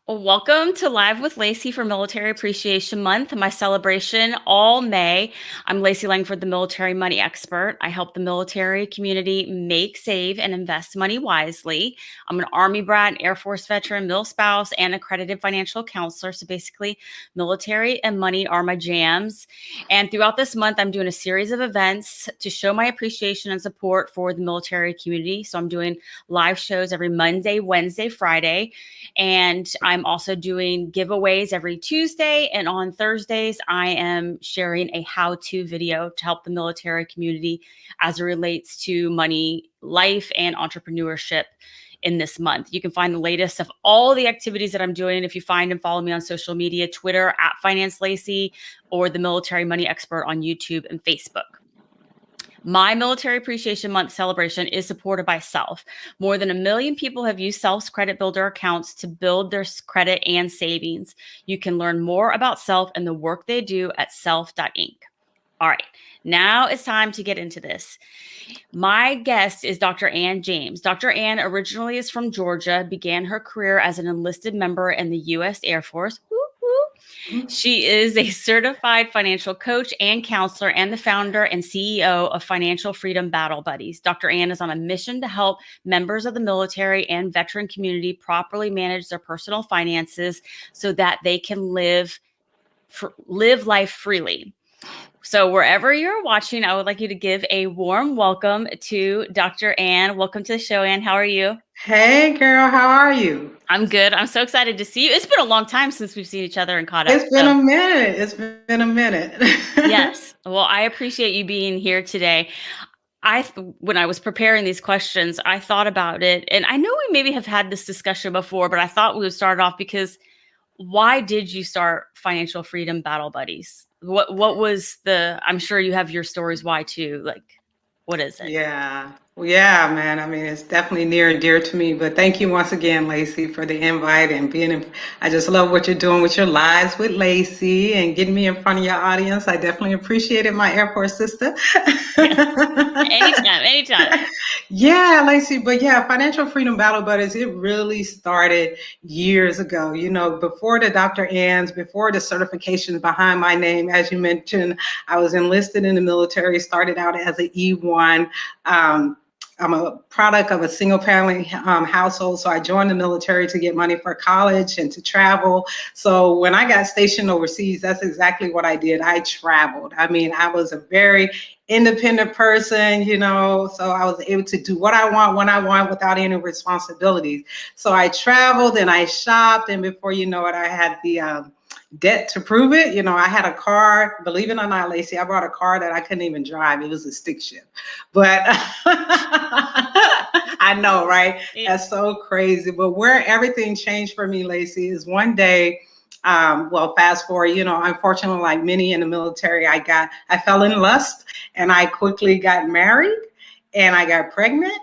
Well, welcome to Live with Lacey for Military Appreciation Month, my celebration all May. I'm Lacey Langford, the military money expert. I help the military community make, save, and invest money wisely. I'm an Army brat, an Air Force veteran, mil spouse, and accredited financial counselor. So basically, military and money are my jams. And throughout this month, I'm doing a series of events to show my appreciation and support for the military community. So I'm doing live shows every Monday, Wednesday, Friday. And I'm also doing giveaways every Tuesday. And on Thursdays, I am sharing a how-to video to help the military community as it relates to money, life, and entrepreneurship in this month. You can find the latest of all the activities that I'm doing if you find and follow me on social media, Twitter @FinanceLacey, or the Military Money Expert on YouTube and Facebook. My Military Appreciation Month celebration is supported by Self. More than 1 million people have used Self's credit builder accounts to build their credit and savings. You can learn more about Self and the work they do at Self.inc. All right, now it's time to get into this. My guest is Dr. Ann James. Dr. Ann originally is from Georgia, began her career as an enlisted member in the U.S. Air Force. She is a certified financial coach and counselor and the founder and CEO of Financial Freedom Battle Buddies. Dr. Ann is on a mission to help members of the military and veteran community properly manage their personal finances so that they can live life freely. So wherever you're watching, I would like you to give a warm welcome to Dr. Ann. Welcome to the show, Ann. How are you? Hey, girl, how are you? I'm good. I'm so excited to see you. It's been a long time since we've seen each other and caught up. It's been a minute. It's been a minute. Yes. Well, I appreciate you being here today. When I was preparing these questions, I thought about it, and I know we maybe have had this discussion before, but I thought we would start off because why did you start Financial Freedom Battle Buddies? What was I'm sure you have your stories why too. Like, what is it? Yeah. Well, yeah, man. I mean, it's definitely near and dear to me. But thank you once again, Lacey, for the invite and I just love what you're doing with your lives with Lacey and getting me in front of your audience. I definitely appreciate it, my Air Force sister. Anytime. Yeah, Lacey, but yeah, Financial Freedom Battle Buddies, it really started years ago. You know, before the Dr. Ann's, before the certifications behind my name, as you mentioned, I was enlisted in the military, started out as an E1. I'm a product of a single family household. So I joined the military to get money for college and to travel. So when I got stationed overseas, that's exactly what I did. I traveled. I mean, I was a very independent person, you know, so I was able to do what I want when I want without any responsibilities. So I traveled and I shopped, and before you know it, I had the debt to prove it. You know, I had a car, believe it or not, Lacey, I bought a car that I couldn't even drive. It was a stick shift. But I know, right? That's so crazy. But where everything changed for me, Lacey, is one day, well, fast forward, you know, unfortunately, like many in the military, I fell in lust and I quickly got married and I got pregnant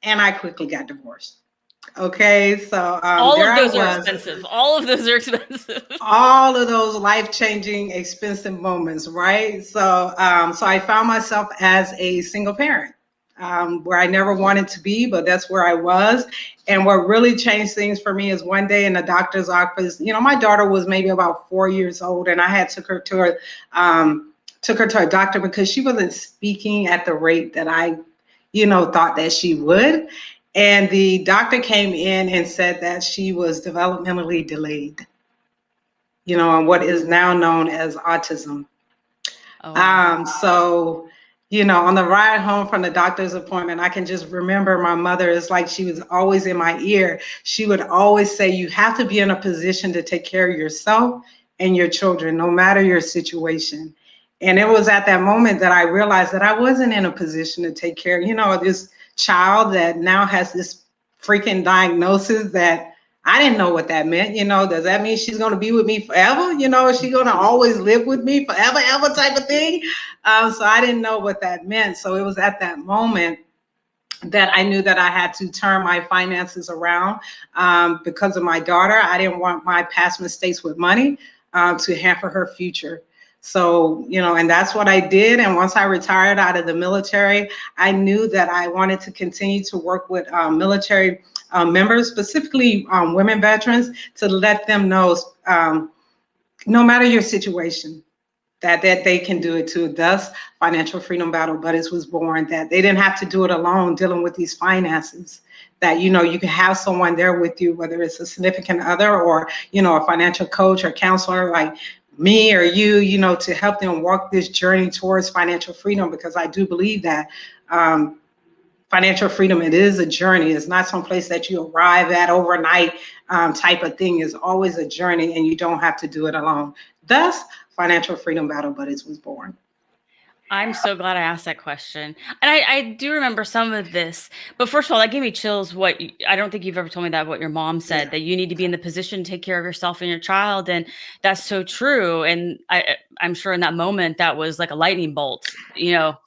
and I quickly got divorced. Okay, so all of those are expensive. All of those are expensive. All of those life-changing, expensive moments, right? So, so I found myself as a single parent, where I never wanted to be, but that's where I was. And what really changed things for me is one day in the doctor's office. You know, my daughter was maybe about 4 years old, and I had took her to a doctor because she wasn't speaking at the rate that I, you know, thought that she would. And the doctor came in and said that she was developmentally delayed, you know, and what is now known as autism. So, you know, on the ride home from the doctor's appointment, I can just remember my mother is like, she was always in my ear. She would always say, you have to be in a position to take care of yourself and your children, no matter your situation. And it was at that moment that I realized that I wasn't in a position to take care of, you know, this child that now has this freaking diagnosis that I didn't know what that meant. You know, does that mean she's going to be with me forever? You know, is she going to always live with me forever, ever type of thing? So I didn't know what that meant. So it was at that moment that I knew that I had to turn my finances around because of my daughter. I didn't want my past mistakes with money to hamper her future. So, you know, and that's what I did. And once I retired out of the military, I knew that I wanted to continue to work with military members, specifically women veterans, to let them know, no matter your situation, that they can do it too. Thus, Financial Freedom Battle Buddies was born, that they didn't have to do it alone dealing with these finances. That, you can have someone there with you, whether it's a significant other or, a financial coach or counselor like me or you, to help them walk this journey towards financial freedom, because I do believe that financial freedom, it is a journey. It's not some place that you arrive at overnight type of thing. It's always a journey, and you don't have to do it alone. Thus, Financial Freedom Battle Buddies was born. I'm so glad I asked that question. And I do remember some of this. But first of all, that gave me chills. I don't think you've ever told me that, what your mom said, Yeah. that you need to be in the position to take care of yourself and your child. And that's so true. And I'm sure in that moment, that was like a lightning bolt, It moms.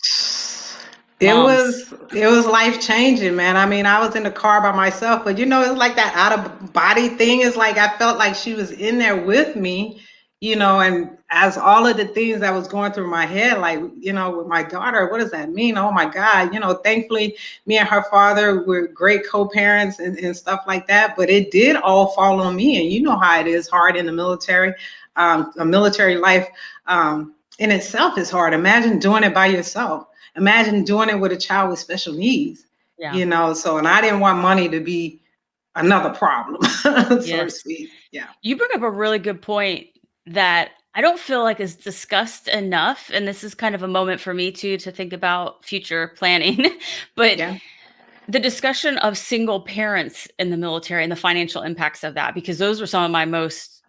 was it was life changing, man. I mean, I was in the car by myself, but it's like that out of body thing. It's like I felt like she was in there with me, and as all of the things that was going through my head, like, with my daughter, what does that mean? Oh my God, thankfully me and her father were great co-parents and stuff like that, but it did all fall on me. And you know how it is hard in the military. A military life in itself is hard. Imagine doing it by yourself. Imagine doing it with a child with special needs, Yeah. So, and I didn't want money to be another problem, so to Yes. speak. Yeah. You bring up a really good point that I don't feel like is discussed enough. And this is kind of a moment for me too to think about future planning. But Yeah. the discussion of single parents in the military and the financial impacts of that, because those were some of my most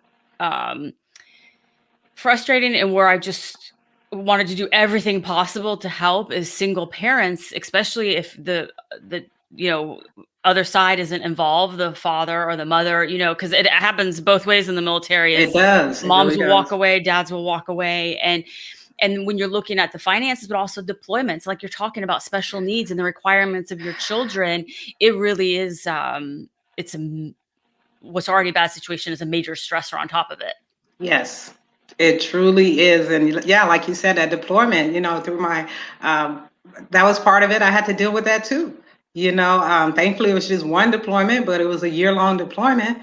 frustrating, and where I just wanted to do everything possible to help, is single parents, especially if the other side isn't involved, the father or the mother, because it happens both ways in the military. It Is does. It moms really will walk does. away, dads will walk away, and when you're looking at the finances, but also deployments, like you're talking about special needs and the requirements of your children, it really is it's what's already a bad situation is a major stressor on top of it. Yes, it truly is. And yeah, like you said, that deployment, through my, that was part of it. I had to deal with that too. Thankfully it was just one deployment, but it was a year-long deployment.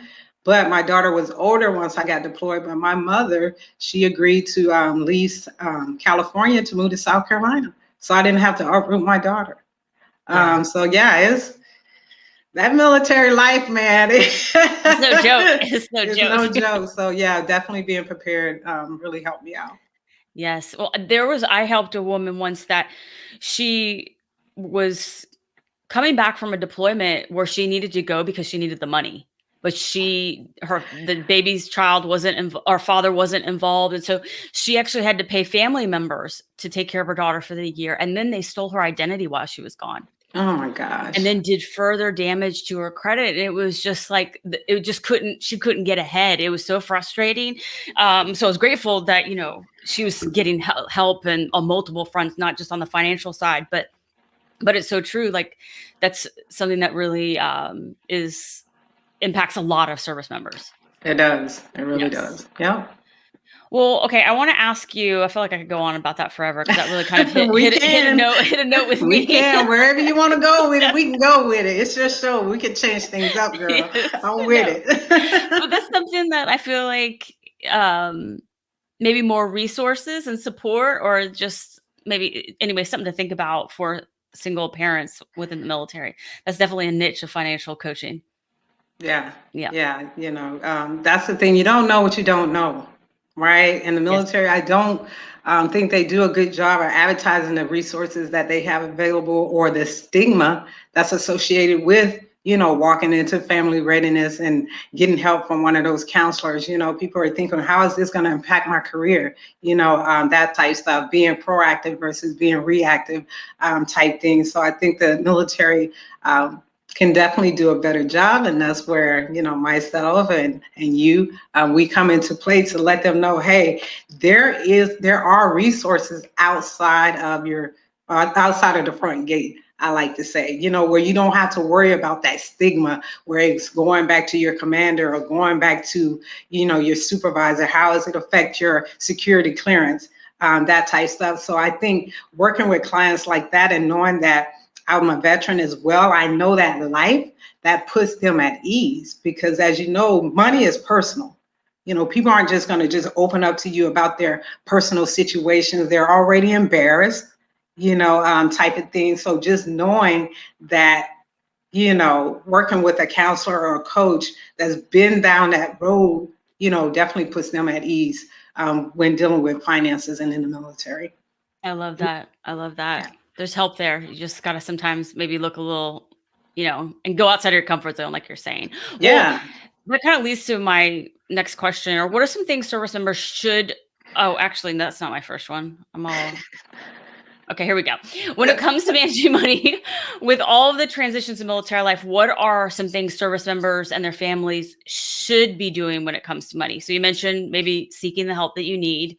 But my daughter was older once I got deployed. But my mother, she agreed to leave California to move to South Carolina, so I didn't have to uproot my daughter. Yeah. So yeah, it's that military life, man. It's no joke. It's no It's joke. no joke. So yeah, definitely being prepared really helped me out. Yes. Well, I helped a woman once that she was coming back from a deployment where she needed to go because she needed the money. But the baby's child our father wasn't involved. And so she actually had to pay family members to take care of her daughter for the year. And then they stole her identity while she was gone. Oh my And gosh. then did further damage to her credit. And it was just like, she couldn't get ahead. It was so frustrating. So I was grateful that, she was getting help and on multiple fronts, not just on the financial side, but it's so true. Like that's something that really impacts a lot of service members. It does. It really Yes. does. Yeah. Well, okay. I want to ask you. I feel like I could go on about that forever because that really kind of We can. hit a note with We me. can. Wherever you want to go with it, we can go with it. It's your show. We can change things up, girl. Yes, I'm with no, but it. that's something that I feel like um, maybe more resources and support, or just maybe anyway something to think about for single parents within the military. That's definitely a niche of financial coaching. Yeah. Yeah. Yeah. That's the thing. You don't know what you don't know, right? In the Yes. military, I don't think they do a good job of advertising the resources that they have available, or the stigma that's associated with, walking into family readiness and getting help from one of those counselors. People are thinking, how is this going to impact my career? That type stuff, being proactive versus being reactive type thing. So I think the military can definitely do a better job, and that's where myself and you, we come into play to let them know, hey, there are resources outside of outside of the front gate. I like to say, where you don't have to worry about that stigma, where it's going back to your commander or going back to your supervisor. How does it affect your security clearance? That type stuff. So I think working with clients like that and knowing that I'm a veteran as well, I know that life, that puts them at ease, because as you know, money is personal. People aren't just going to just open up to you about their personal situations. They're already embarrassed, type of thing. So just knowing that, working with a counselor or a coach that's been down that road, definitely puts them at ease when dealing with finances and in the military. I love that. I love that. Yeah. There's help there. You just got to sometimes maybe look a little, and go outside of your comfort zone, like you're saying. Well, Yeah. that kind of leads to my next question. Or what are some things service members should? Oh, actually, that's not my first one. I'm all okay. Here we go. When it comes to managing money with all of the transitions in military life, what are some things service members and their families should be doing when it comes to money? So you mentioned maybe seeking the help that you need,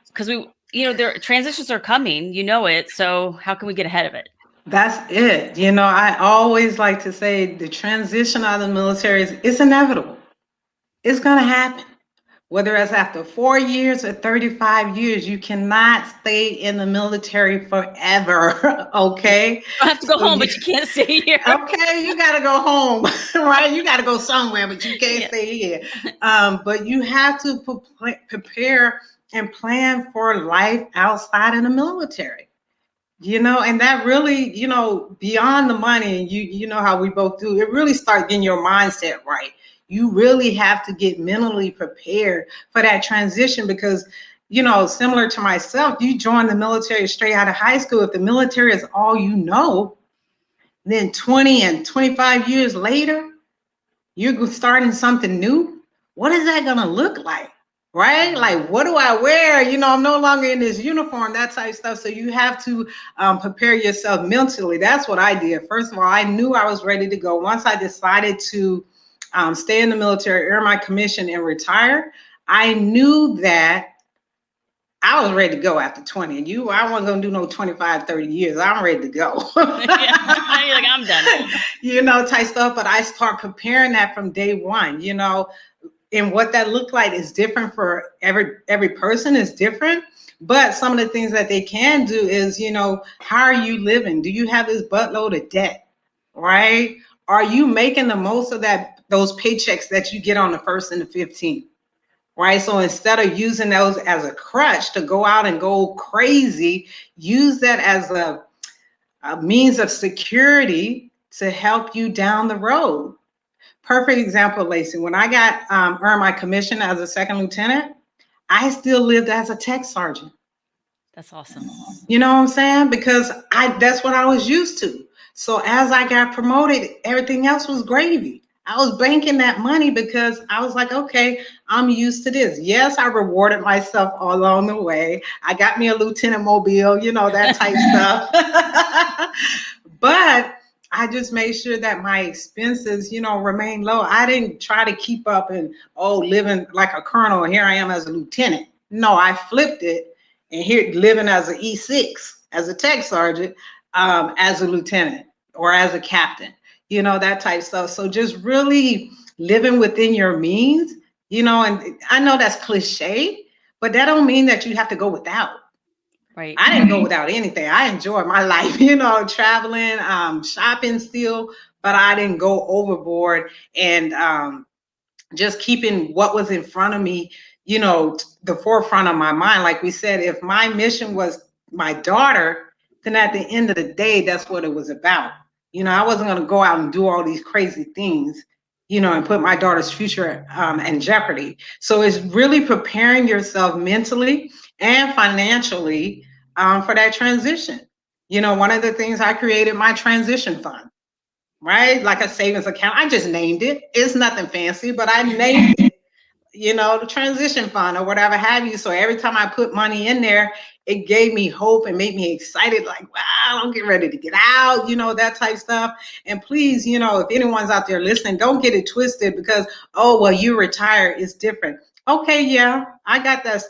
because their transitions are coming, it. So how can we get ahead of it? That's it. I always like to say the transition out of the military is inevitable. It's going to happen. Whether it's after 4 years or 35 years, you cannot stay in the military forever. Okay. You don't have to go So home, but you can't stay here. okay, you got to go home, right? You got to go somewhere, but you can't Yeah. stay here. But you have to prepare and plan for life outside of the military. And that really, beyond the money, and you know how we both do, it really starts getting your mindset right. You really have to get mentally prepared for that transition, because, similar to myself, you join the military straight out of high school. If the military is all you know, then 20 and 25 years later, you're starting something new. What is that going to look like? Right? Like, what do I wear? I'm no longer in this uniform, that type of stuff. So you have to prepare yourself mentally. That's what I did. First of all, I knew I was ready to go. Once I decided to stay in the military, earn my commission, and retire, I knew that I was ready to go after 20. And I wasn't going to do no 25, 30 years. I'm ready to go. Yeah. You're like, I'm done. Type stuff. But I start preparing that from day one, and what that looked like is different for every person is different. But some of the things that they can do is, how are you living? Do you have this buttload of debt? Right? Are you making the most of those paychecks that you get on the 1st and the 15th? Right? So instead of using those as a crutch to go out and go crazy, use that as a means of security to help you down the road. Perfect example, Lacey. When I got earned my commission as a second lieutenant, I still lived as a tech sergeant. That's awesome. You know what I'm saying? Because that's what I was used to. So as I got promoted, everything else was gravy. I was banking that money because I was like, okay, I'm used to this. Yes, I rewarded myself all along the way. I got me a lieutenant mobile, that type stuff. But I just made sure that my expenses, remain low. I didn't try to keep up and, living like a colonel. Here I am as a lieutenant. No, I flipped it, and here living as an E6, as a tech sergeant, as a lieutenant or as a captain, that type of stuff. So just really living within your means, and I know that's cliche, but that don't mean that you have to go without. Right. I didn't go without anything. I enjoyed my life, traveling, shopping still, but I didn't go overboard, and just keeping what was in front of me, the forefront of my mind. Like we said, if my mission was my daughter, then at the end of the day, that's what it was about. I wasn't going to go out and do all these crazy things, and put my daughter's future in jeopardy. So it's really preparing yourself mentally and financially for that transition. One of the things I created my transition fund, right? Like a savings account. I just named it. It's nothing fancy, but I named it, the transition fund or whatever have you. So every time I put money in there, it gave me hope and made me excited, like, wow, I'm getting ready to get out, that type stuff. And please, if anyone's out there listening, don't get it twisted because, oh, well, you retire, it's different. Okay, yeah, I got that,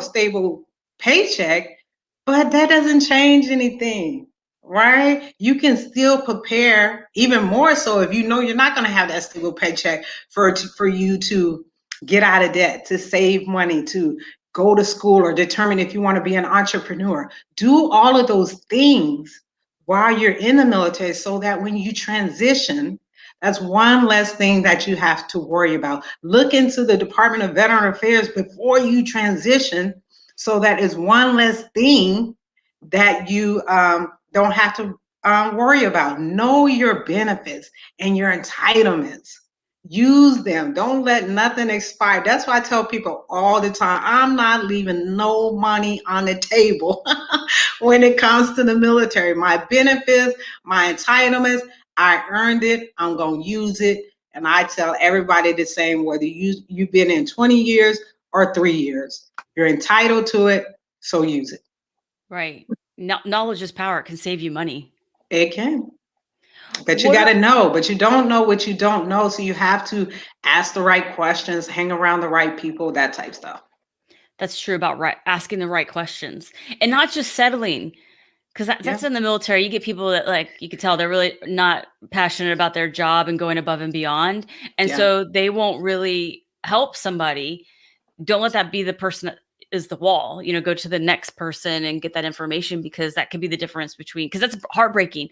stable paycheck, but that doesn't change anything. Right? You can still prepare even more so if you know you're not going to have that stable paycheck for you to get out of debt, to save money, to go to school, or determine if you want to be an entrepreneur. Do all of those things while you're in the military so that when you transition, That's one less thing that you have to worry about. Look into the Department of Veteran Affairs before you transition, so that is one less thing that you don't have to worry about. Know your benefits and your entitlements. Use them. Don't let nothing expire. That's why I tell people all the time, I'm not leaving no money on the table when it comes to the military. My benefits, my entitlements, I earned it. I'm going to use it. And I tell everybody the same, whether you've been in 20 years or 3 years, you're entitled to it. So use it. Right. Knowledge is power. It can save you money. It can. But you What got are to know, but you don't know what you don't know. So you have to ask the right questions, hang around the right people, that type stuff. That's true about asking the right questions and not just settling. Because Yeah. that's in the military. You get people that, like, you could tell they're really not passionate about their job and going above and beyond. And Yeah. so they won't really help somebody. Don't let that be the person that is the wall. Go to the next person and get that information, because that could be the difference between, because that's heartbreaking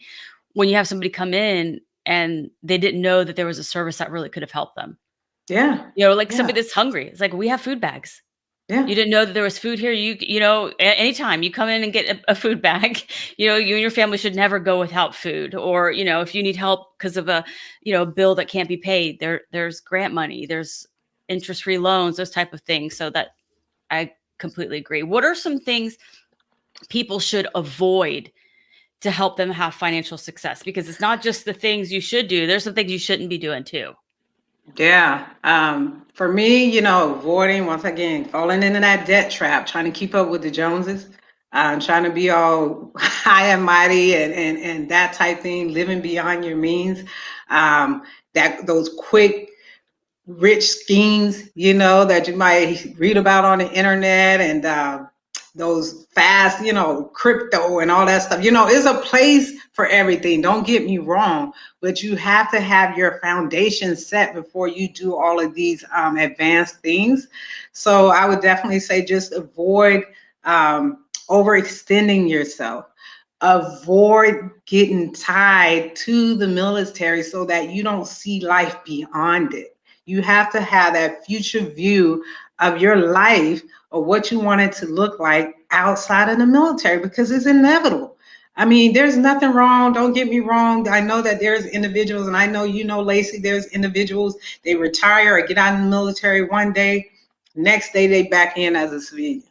when you have somebody come in and they didn't know that there was a service that really could have helped them. Yeah. Like Yeah. somebody that's hungry. It's like, we have food bags. Yeah. You didn't know that there was food here. Anytime you come in and get a food bag, you and your family should never go without food. Or, if you need help because of a, bill that can't be paid, there's grant money, there's interest-free loans, those type of things. So that I completely agree. What are some things people should avoid to help them have financial success? Because it's not just the things you should do. There's some things you shouldn't be doing too. Yeah. For me, avoiding, once again, falling into that debt trap, trying to keep up with the Joneses, trying to be all high and mighty and that type thing, living beyond your means. That those quick rich schemes, that you might read about on the internet, and those fast, crypto and all that stuff. It's a place for everything. Don't get me wrong, but you have to have your foundation set before you do all of these advanced things. So I would definitely say just avoid overextending yourself. Avoid getting tied to the military so that you don't see life beyond it. You have to have that future view of your life, or what you want it to look like outside of the military, because it's inevitable. I mean, there's nothing wrong. Don't get me wrong. I know that there's individuals, and I know, Lacey, there's individuals, they retire or get out of the military one day, next day they back in as a civilian.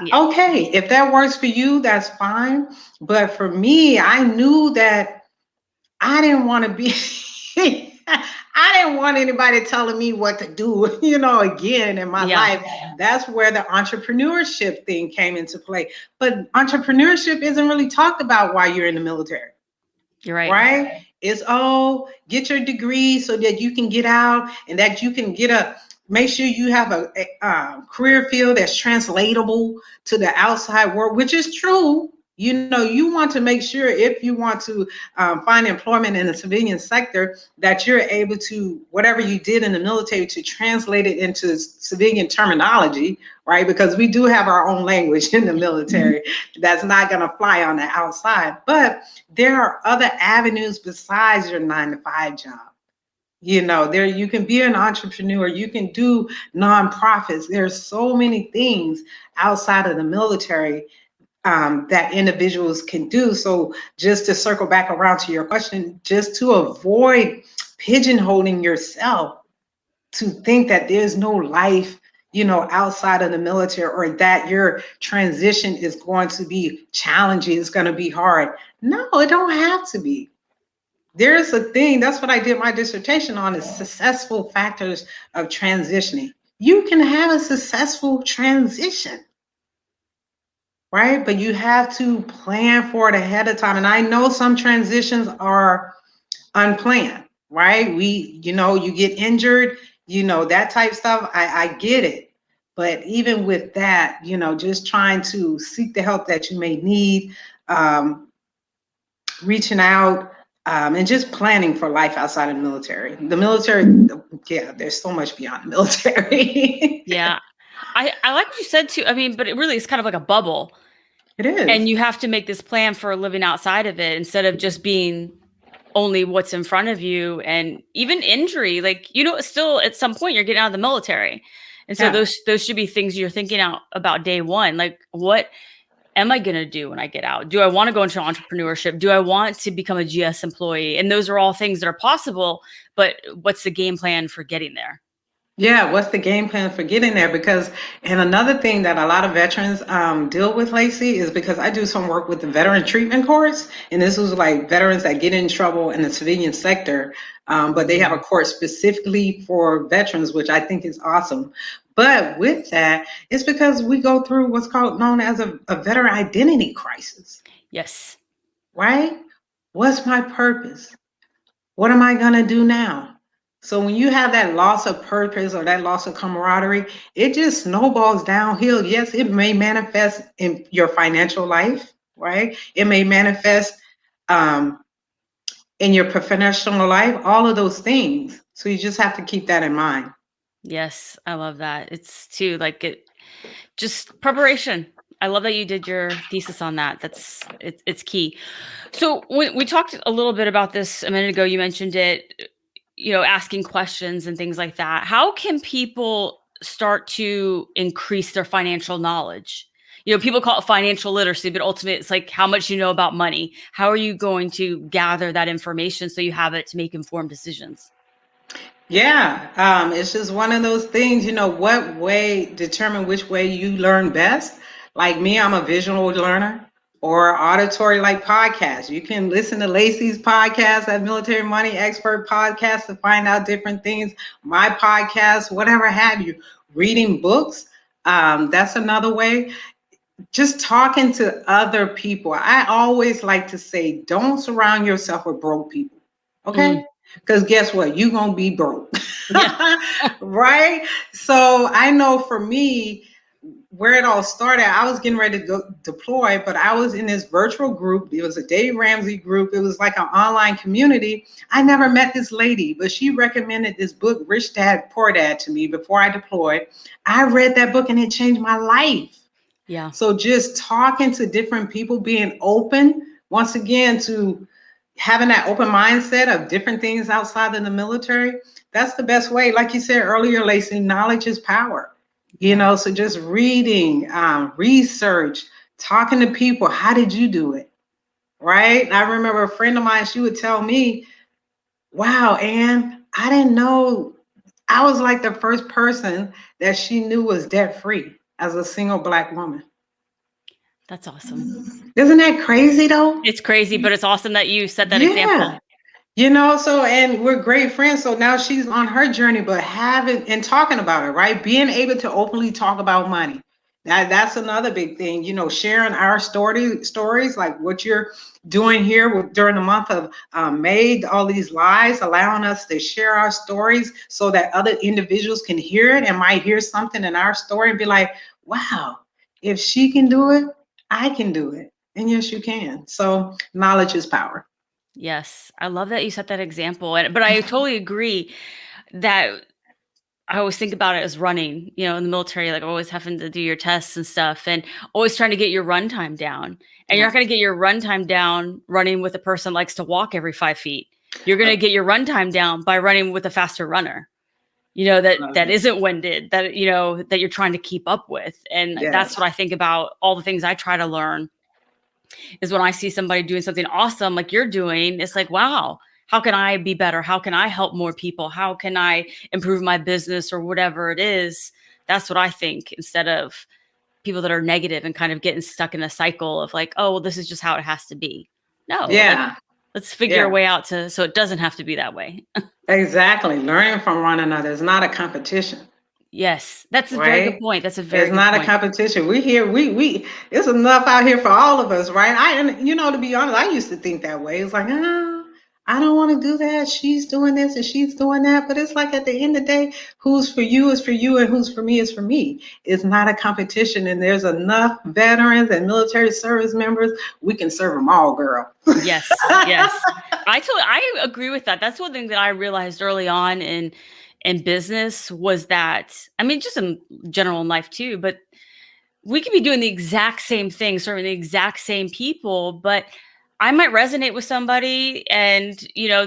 Yeah. Okay, if that works for you, that's fine. But for me, I knew that I didn't want to be, I didn't want anybody telling me what to do, again in my Yeah. life. That's where the entrepreneurship thing came into play. But entrepreneurship isn't really talked about while you're in the military. You're right. Right? It's, get your degree so that you can get out, and that you can make sure you have a career field that's translatable to the outside world, which is true. You want to make sure, if you want to find employment in the civilian sector, that you're able to, whatever you did in the military, to translate it into civilian terminology, right? Because we do have our own language in the military that's not going to fly on the outside. But there are other avenues besides your 9-to-5 job. There, you can be an entrepreneur, you can do nonprofits. There's so many things outside of the military that individuals can do. So just to circle back around to your question, just to avoid pigeonholing yourself to think that there's no life, outside of the military, or that your transition is going to be challenging, it's going to be hard. No, it don't have to be. There's a thing, that's what I did my dissertation on, is successful factors of transitioning. You can have a successful transition, right? But you have to plan for it ahead of time. And I know some transitions are unplanned, right? You get injured, that type stuff. I get it. But even with that, just trying to seek the help that you may need, reaching out, and just planning for life outside of the military. The military, yeah, there's so much beyond the military. Yeah. I like what you said too. I mean, but it really is kind of like a bubble. It is. And you have to make this plan for living outside of it, instead of just being only what's in front of you, and even injury, like, still at some point you're getting out of the military. And so Yeah. those should be things you're thinking out about day one. Like, what am I going to do when I get out? Do I want to go into entrepreneurship? Do I want to become a GS employee? And those are all things that are possible, but what's the game plan for getting there? Yeah, what's the game plan for getting there? Because, and another thing that a lot of veterans deal with, Lacey, is because I do some work with the veteran treatment courts, and this was like veterans that get in trouble in the civilian sector, but they have a course specifically for veterans, which I think is awesome. But with that, it's because we go through what's called known as a veteran identity crisis, Yes. right? What's my purpose? What am I going to do now? So when you have that loss of purpose or that loss of camaraderie, it just snowballs downhill. Yes, it may manifest in your financial life, right? It may manifest um, in your professional life, all of those things. So you just have to keep that in mind. Yes, I love that. It's too like it just preparation. I love that you did your thesis on that. It's key. So we talked a little bit about this a minute ago. You mentioned it, asking questions and things like that. How can people start to increase their financial knowledge? People call it financial literacy, but ultimately it's like how much you know about money. How are you going to gather that information so you have it to make informed decisions? Yeah, it's just one of those things, what way determine which way you learn best. Like me, I'm a visual learner or auditory like podcasts. You can listen to Lacey's podcast, that Military Money Expert podcast, to find out different things. My podcast, whatever have you. Reading books, that's another way. Just talking to other people. I always like to say, don't surround yourself with broke people. Mm, Okay? Because guess what? You're going to be broke. yeah. Right? So I know for me, where it all started, I was getting ready to go deploy, but I was in this virtual group. It was a Dave Ramsey group. It was like an online community. I never met this lady, but she recommended this book, Rich Dad, Poor Dad, to me before I deployed. I read that book and it changed my life. Yeah. So just talking to different people, being open, once again, to having that open mindset of different things outside of the military, that's the best way. Like you said earlier, Lacey, knowledge is power. Yeah. So just reading, research, talking to people. How did you do it? Right? I remember a friend of mine, she would tell me, wow, Ann, I didn't know I was like the first person that she knew was debt free as a single Black woman. That's awesome. Isn't that crazy though? It's crazy, but it's awesome that you set that Yeah. example. So, and we're great friends. So now she's on her journey, but having and talking about it, right? Being able to openly talk about money. That's another big thing, sharing our stories, like what you're doing here during the month of May, all these lives, allowing us to share our stories so that other individuals can hear it and might hear something in our story and be like, wow, if she can do it, I can do it. And yes, you can. So knowledge is power. Yes. I love that you set that example. But I totally agree that I always think about it as running, in the military, like always having to do your tests and stuff and always trying to get your run time down. And you're Yeah. not going to get your run time down running with a person that likes to walk every 5 feet. You're going to get your run time down by running with a faster runner, that isn't winded, that you're trying to keep up with. And that's Yes. what I think about all the things I try to learn is when I see somebody doing something awesome like you're doing, it's like, wow, how can I be better? How can I help more people? How can I improve my business or whatever it is? That's what I think instead of people that are negative and kind of getting stuck in a cycle of like, oh, well, this is just how it has to be. No, Yeah. let's figure a Yeah. way out so it doesn't have to be that way. Exactly. Learning from one another is not a competition, Yes, that's a very good right? point. That's a very It's good not a point. competition. We here, we it's enough out here for all of us, right? And to be honest, I used to think that way. It's like, I don't want to do that. She's doing this and she's doing that. But it's like at the end of the day, who's for you is for you and who's for me is for me. It's not a competition. And there's enough veterans and military service members. We can serve them all, girl. Yes, yes. I agree with that. That's one thing that I realized early on in business was that, I mean, just in general in life too, but we could be doing the exact same thing, serving the exact same people, but I might resonate with somebody and,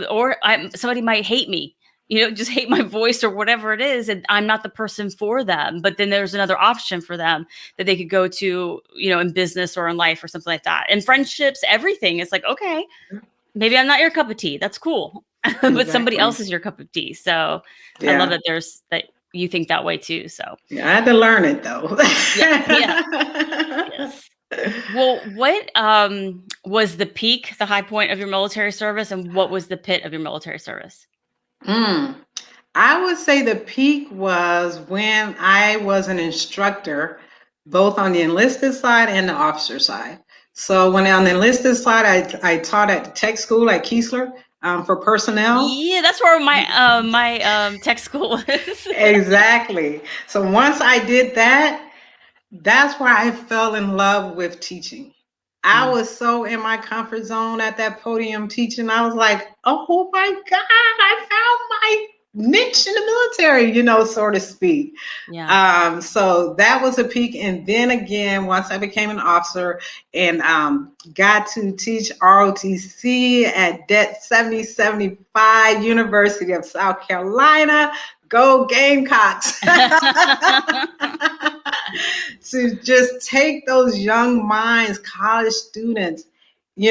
or somebody might hate me, just hate my voice or whatever it is. And I'm not the person for them. But then there's another option for them that they could go to, in business or in life or something like that. And friendships, everything. It's like, okay, maybe I'm not your cup of tea. That's cool. But somebody Exactly. else is your cup of tea. So I love Yeah. that you think that way too. So Yeah, I had to learn it though. yeah, yeah, yes. Well, what was the peak, the high point of your military service, and what was the pit of your military service? Mm. I would say the peak was when I was an instructor, both on the enlisted side and the officer side. So when on the enlisted side, I taught at the tech school at Keesler for personnel. Yeah, that's where my tech school was. Exactly. So once I did that, that's where I fell in love with teaching. I Mm, was so in my comfort zone at that podium teaching. I was like, oh my God, I found my niche in the military, so to speak. yeah. So that was a peak. And then again, once I became an officer and got to teach ROTC at Det 7075 University of South Carolina, go Gamecocks. To just take those young minds, college students,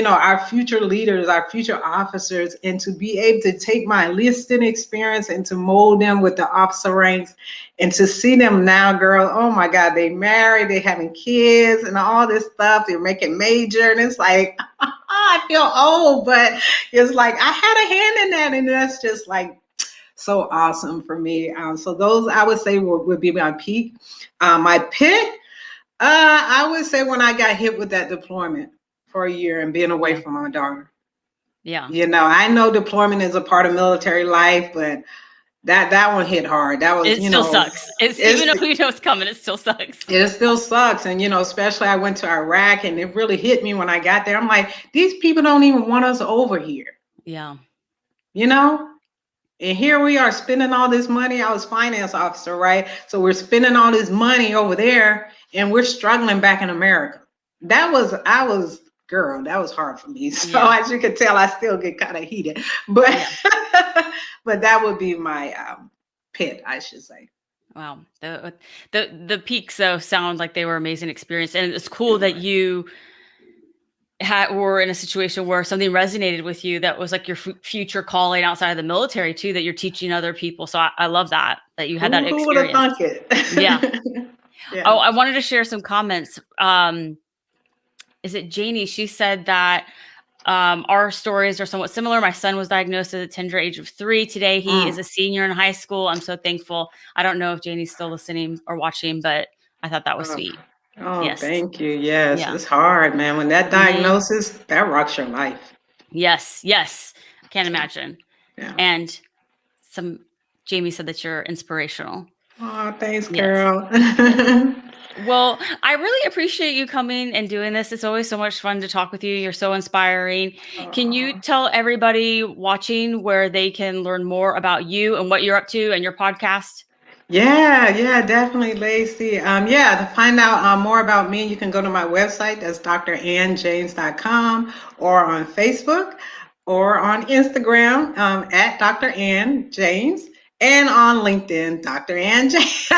our future leaders, our future officers, and to be able to take my enlisted experience and to mold them with the officer ranks and to see them now, girl, oh my God, they married, they having kids and all this stuff, they're making major. And it's like, I feel old, but it's like I had a hand in that. And that's just like so awesome for me. So those I would say would be my peak. My pit, I would say when I got hit with that deployment for a year and being away Yeah. from my daughter. Yeah. I know deployment is a part of military life, but that one hit hard. That was, It still sucks. It's it's even though you know it's coming, it still sucks. it still sucks. And especially I went to Iraq and it really hit me when I got there. I'm like, these people don't even want us over here, Yeah. you know? And here we are spending all this money. I was finance officer, right? So we're spending all this money over there and we're struggling back in America. Girl, that was hard for me. So Yeah. as you can tell, I still get kind of heated. But Yeah. but that would be my pit, I should say. Wow. The peaks though sound like they were amazing experience, and it's They cool that were. you were in a situation where something resonated with you that was like your future calling outside of the military too, that you're teaching other people. So I love that you had that Who would have experience. thunk it? Yeah. Yeah. Oh, I wanted to share some comments. Is it Janie? She said that our stories are somewhat similar. My son was diagnosed at the tender age of 3. Today, he is Mm. a senior in high school. I'm so thankful. I don't know if Janie's still listening or watching, but I thought that was Oh, sweet. oh, Yes. thank you. Yes, Yeah. it's hard, man. When that Hmm. diagnosis, that rocks your life. Yes. Yes. I can't Yeah. imagine. Yeah. And Jamie said that you're inspirational. Oh, thanks, Yes. girl. Yes. Well, I really appreciate you coming and doing this. It's always so much fun to talk with you. You're so inspiring. Can you Aw. tell everybody watching where they can learn more about you and what you're up to and your podcast? Yeah, definitely, Lacey. Yeah, to find out more about me, you can go to my website. That's drannjames.com or on Facebook or on Instagram at Dr. Ann James and on LinkedIn, Dr. Ann James.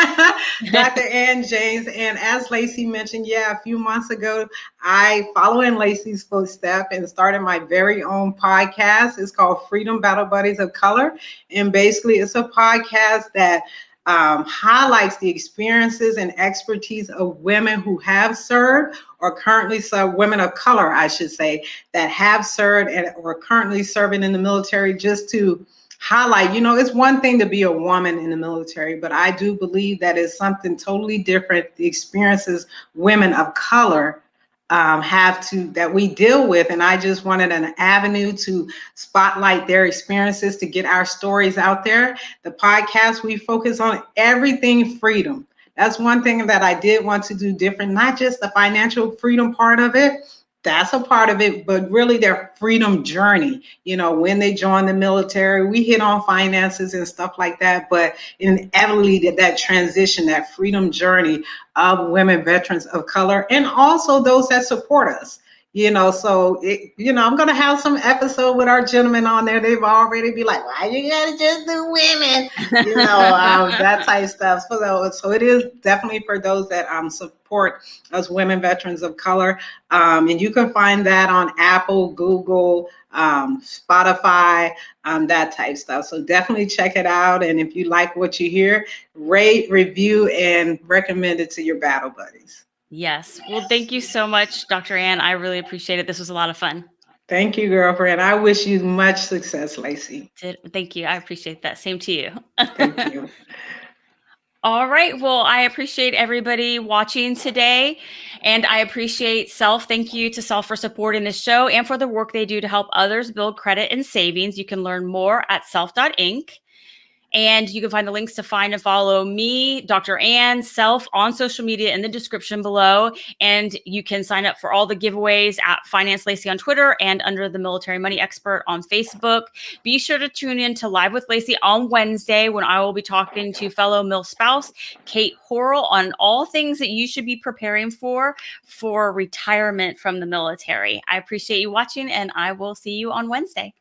Dr. Ann James. And as Lacey mentioned, yeah, a few months ago, I follow in Lacey's footsteps and started my very own podcast. It's called Freedom Battle Buddies of Color. And basically, it's a podcast that highlights the experiences and expertise of women who have served or currently serve, women of color, I should say, that have served and or currently serving in the military, just to highlight, it's one thing to be a woman in the military, but I do believe that is something totally different. The experiences women of color that we deal with. And I just wanted an avenue to spotlight their experiences, to get our stories out there. The podcast, we focus on everything freedom. That's one thing that I did want to do different, not just the financial freedom part of it. That's a part of it, but really their freedom journey. When they join the military, we hit on finances and stuff like that, but inevitably that transition, that freedom journey of women veterans of color, and also those that support us. So I'm gonna have some episode with our gentlemen on there. They've already be like, why you gotta just do women? That type of stuff. So it is definitely for those that support us women veterans of color. And you can find that on Apple, Google, Spotify, that type stuff. So definitely check it out. And if you like what you hear, rate, review, and recommend it to your battle buddies. Yes. Well, thank you so much, Dr. Ann. I really appreciate it. This was a lot of fun. Thank you, girlfriend. I wish you much success, Lacey. Thank you. I appreciate that. Same to you. Thank you. All right. Well, I appreciate everybody watching today. And I appreciate Self. Thank you to Self for supporting the show and for the work they do to help others build credit and savings. You can learn more at Self.inc. And you can find the links to find and follow me, Dr. Ann, Self on social media in the description below. And you can sign up for all the giveaways at Finance Lacey on Twitter and under the Military Money Expert on Facebook. Be sure to tune in to Live with Lacey on Wednesday when I will be talking to fellow Mill spouse Kate Horrell on all things that you should be preparing for retirement from the military. I appreciate you watching, and I will see you on Wednesday.